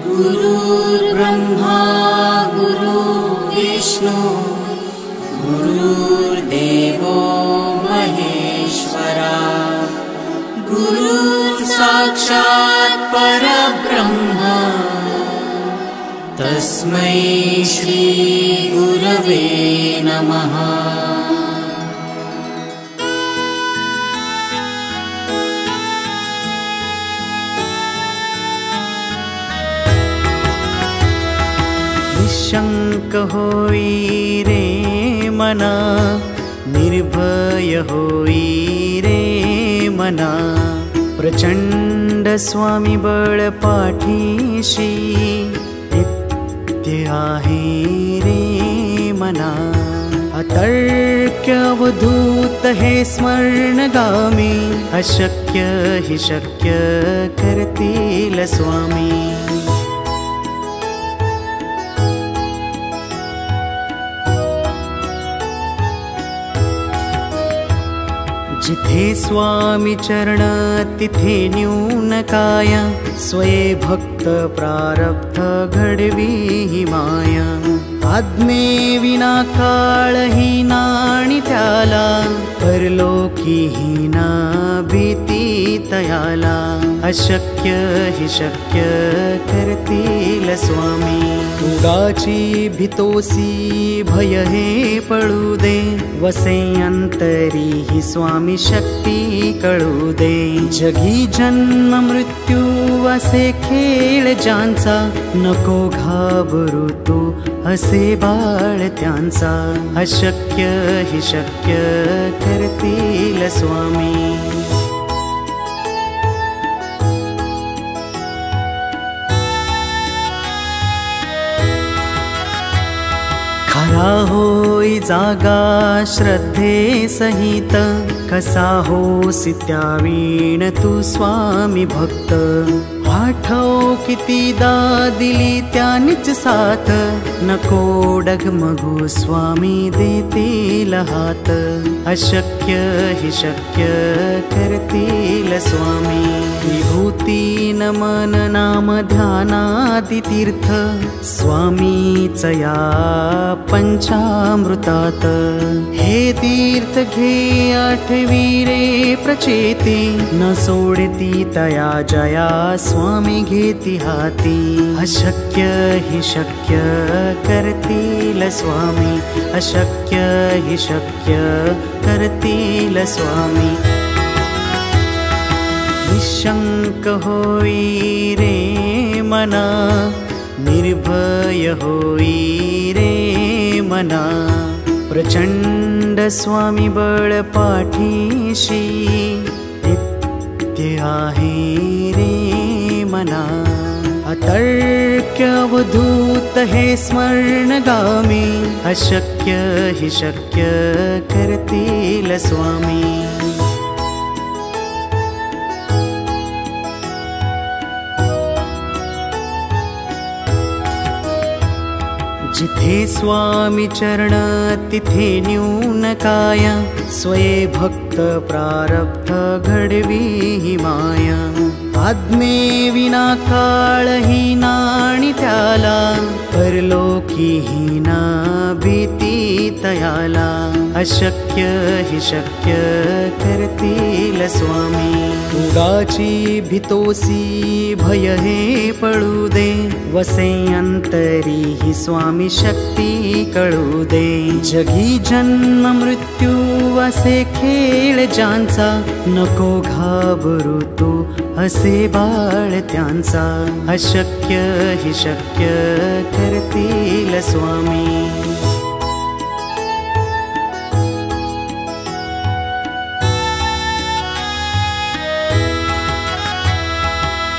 गुरुर्ब्रह्मा गुरुर्विष्णु गुरुर्देवो महेश्वरा गुरुर्साक्षात् परब्रह्म तस्मै श्री गुरवे नमः। निशंक होई रे मना, निर्भय होई रे मना, प्रचंड स्वामी बळ पाठीशी नित्य आहे रे मना। अतर्क्य अवधूत हे स्मरणगामी, अशक्य हि शक्य करतील स्वामी। जिथे स्वामी चरण तिथे न्यून काया, स्वये भक्त प्रारब्ध घडवी ही माया। आज्ञे विना काळ हीना आणि त्याला, परलोकी हीना भीती तयाला। अशक्य हि शक्य करतील स्वामी। उगाची भीतोसी भय हे पळू दे, वसे अंतरी ही स्वामी शक्ती कळू दे। जगी जन्म मृत्यू असे खेळ ज्यांचा, नको घाबरू तू असे बाळ त्यांचा। अशक्य हि शक्य करतील स्वामी। खरा होई जागा श्रद्धे सहित, कसा होसी त्यावीण तू स्वामी भक्त। आठव कितीदा दिली त्यानीच साथ, नको डगमगू स्वामी देतील हात। अशक्य हि शक्य करतील स्वामी। विभूती नमन नाम ध्यानादि तीर्थ, स्वामीच या पंचामृतात। हे तीर्थ घे आठवी रे प्रचेती, न सोडती तया जया स्वामी घेती हाती। अशक्य हि शक्य करतील स्वामी, अशक्य हि शक्य करतील स्वामी। निशंक होई रे मना, निर्भय होई रे मना, प्रचंड स्वामी बळ पाठीशी नित्य आहे रे मना। अतर्क्य अवधूत हे स्मरणगामी, अशक्य हि शक्य करतील स्वामी। जिथे स्वामी चरण तिथे न्यून काया, स्वये भक्त प्रारब्ध घडवी ही माया। आज्ञे विना काळ हीना आणि त्याला, परलोकी हीना भीती तयाला। अशक्य हि शक्य करतील स्वामी। उगाची भीतोसी भय हे पळू दे, वसे अंतरी ही स्वामी शक्ती कळू दे। जगी जन्म मृत्यू असे खेळ ज्यांचा, नको घाबरू तू असे बाळ त्यांचा। अशक्य हि शक्य करतील स्वामी।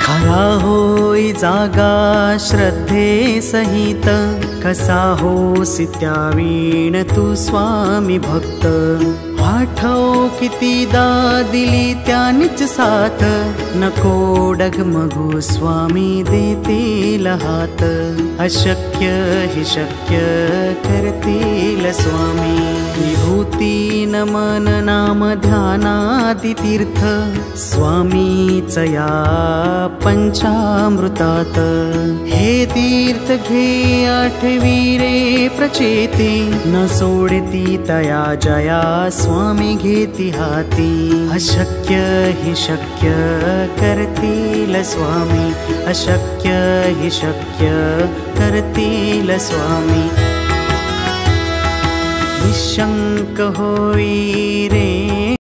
खरा होई जागा श्रद्धे सहित, कसा होसी त्यावीण तू स्वामी भक्त। आठव कितीदा दिली त्यानीच साथ, नको डगमगू स्वामी देतील हात अशक्य हि शक्य करतील स्वामी विभूती नमन नाम ध्यानादितीर्थ स्वामीच या पंचामृतात हे तीर्थ घे आठवी रे प्रचेते न सोडती तया जया स्वामी घेती हाती अशक्य हि शक्य करतील स्वामी अशक्य हि शक्य करतील स्वामी निशंक होई रे